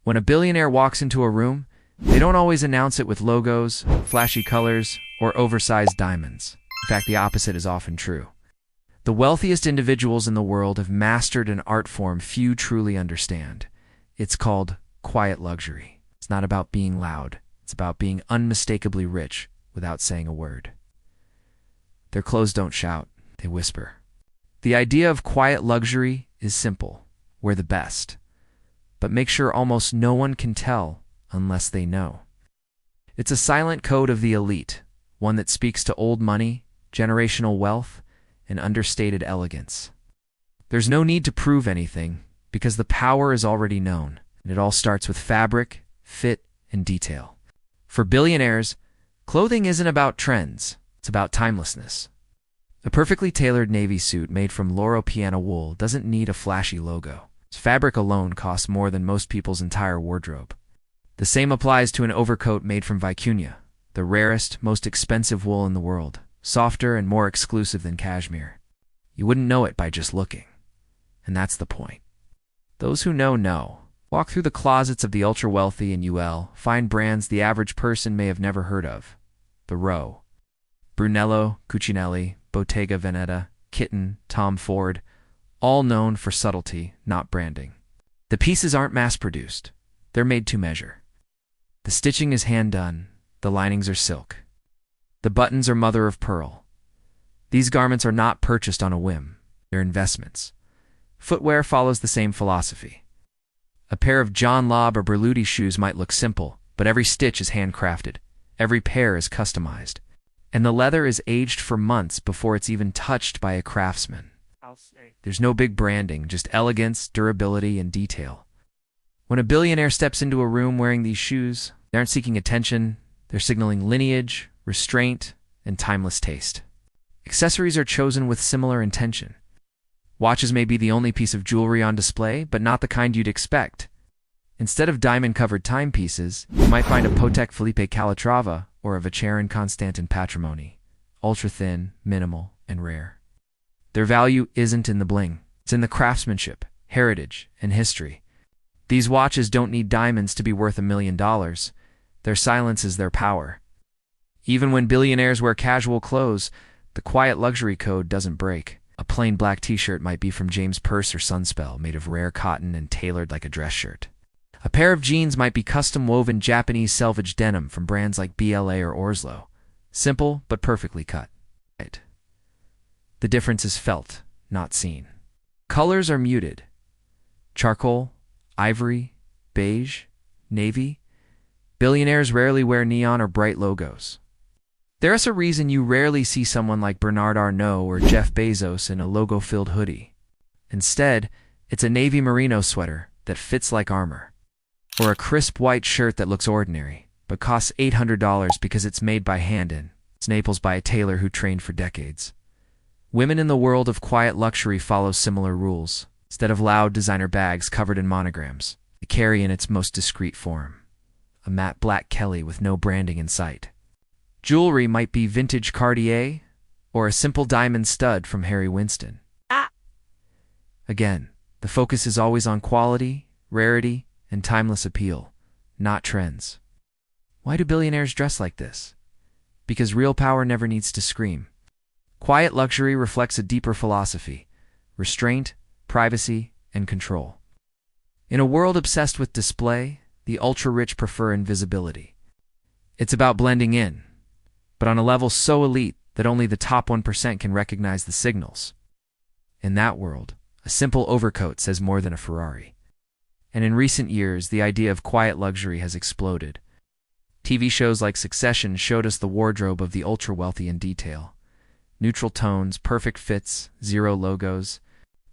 When a billionaire walks into a room, they don't always announce it with logos, flashy colors, or oversized diamonds. In fact, the opposite is often true. The wealthiest individuals in the world have mastered an art form few truly understand. It's called quiet luxury. It's not about being loud. It's about being unmistakably rich without saying a word. Their clothes don't shout, they whisper. The idea of quiet luxury is simple. We're the best. But make sure almost no one can tell unless they know. It's a silent code of the elite, one that speaks to old money, generational wealth, and understated elegance. There's no need to prove anything because the power is already known, and it all starts with fabric, fit, and detail. For billionaires, clothing isn't about trends, it's about timelessness. A perfectly tailored navy suit made from Loro Piana wool doesn't need a flashy logo. Its fabric alone costs more than most people's entire wardrobe. The same applies to an overcoat made from vicuña, the rarest, most expensive wool in the world, softer and more exclusive than cashmere. You wouldn't know it by just looking. And that's the point. Those who know, know. Walk through the closets of the ultra-wealthy and you'll find brands the average person may have never heard of. The Row, Brunello Cucinelli, Bottega Veneta, Kitten, Tom Ford, all known for subtlety, not branding. The pieces aren't mass-produced. They're made to measure. The stitching is hand-done. The linings are silk. The buttons are mother of pearl. These garments are not purchased on a whim. They're investments. Footwear follows the same philosophy. A pair of John Lobb or Berluti shoes might look simple, but every stitch is handcrafted. Every pair is customized. And the leather is aged for months before it's even touched by a craftsman. There's no big branding, just elegance, durability, and detail. When a billionaire steps into a room wearing these shoes, they aren't seeking attention, they're signaling lineage, restraint, and timeless taste. Accessories are chosen with similar intention. Watches may be the only piece of jewelry on display, but not the kind you'd expect. Instead of diamond-covered timepieces, you might find a Patek Philippe Calatrava or a Vacheron Constantin Patrimony, ultra-thin, minimal, and rare. Their value isn't in the bling. It's in the craftsmanship, heritage, and history. These watches don't need diamonds to be worth $1 million. Their silence is their power. Even when billionaires wear casual clothes, the quiet luxury code doesn't break. A plain black t-shirt might be from James Perse or Sunspell, made of rare cotton and tailored like a dress shirt. A pair of jeans might be custom-woven Japanese selvage denim from brands like BLA or Orslo. Simple, but perfectly cut. The difference is felt, not seen. Colors are muted. Charcoal, ivory, beige, navy. Billionaires rarely wear neon or bright logos. There's a reason you rarely see someone like Bernard Arnault or Jeff Bezos in a logo-filled hoodie. Instead, it's a navy merino sweater that fits like armor, or a crisp white shirt that looks ordinary, but costs $800 because it's made by hand in Naples by a tailor who trained for decades. Women in the world of quiet luxury follow similar rules. Instead of loud designer bags covered in monograms, they carry in its most discreet form a matte black Kelly with no branding in sight. Jewelry might be vintage Cartier or a simple diamond stud from Harry Winston. Again, the focus is always on quality, rarity, and timeless appeal, not trends. Why do billionaires dress like this? Because real power never needs to scream. Quiet luxury reflects a deeper philosophy: restraint, privacy, and control. In a world obsessed with display, the ultra-rich prefer invisibility. It's about blending in, but on a level so elite that only the top 1% can recognize the signals. In that world, a simple overcoat says more than a Ferrari. And in recent years, the idea of quiet luxury has exploded. TV shows like Succession showed us the wardrobe of the ultra-wealthy in detail. Neutral tones, perfect fits, zero logos.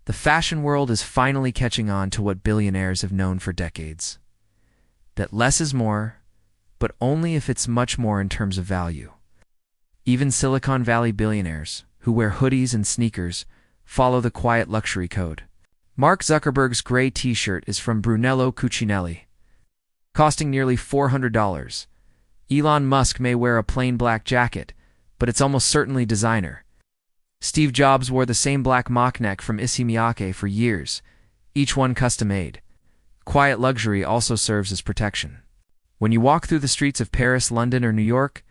The fashion world is finally catching on to what billionaires have known for decades. That less is more, but only if it's much more in terms of value. Even Silicon Valley billionaires, who wear hoodies and sneakers, follow the quiet luxury code. Mark Zuckerberg's gray t-shirt is from Brunello Cucinelli, costing nearly $400. Elon Musk may wear a plain black jacket, but it's almost certainly designer. Steve Jobs wore the same black mock neck from Issey Miyake for years, each one custom-made. Quiet luxury also serves as protection. When you walk through the streets of Paris, London, or New York,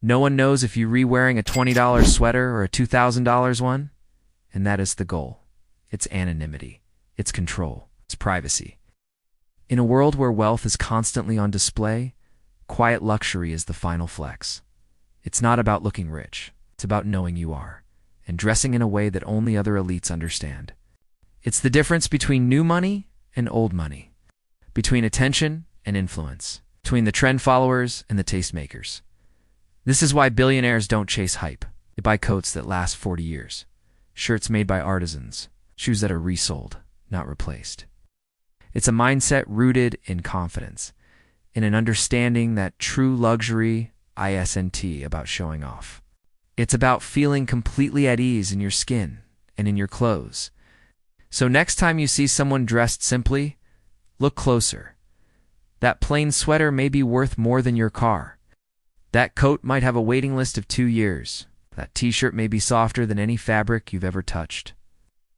no one knows if you're re-wearing a $20 sweater or a $2,000 one. And that is the goal. It's anonymity. It's control. It's privacy. In a world where wealth is constantly on display, quiet luxury is the final flex. It's not about looking rich. It's about knowing you are, and dressing in a way that only other elites understand. It's the difference between new money and old money, between attention and influence, between the trend followers and the tastemakers. This is why billionaires don't chase hype. They buy coats that last 40 years, shirts made by artisans, shoes that are resold, not replaced. It's a mindset rooted in confidence, in an understanding that true luxury isn't about showing off. It's about feeling completely at ease in your skin and in your clothes. So next time you see someone dressed simply, look closer. That plain sweater may be worth more than your car. That coat might have a waiting list of 2 years. That t-shirt may be softer than any fabric you've ever touched.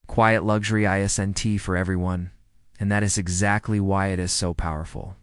Quiet luxury isn't for everyone, and that is exactly why it is so powerful.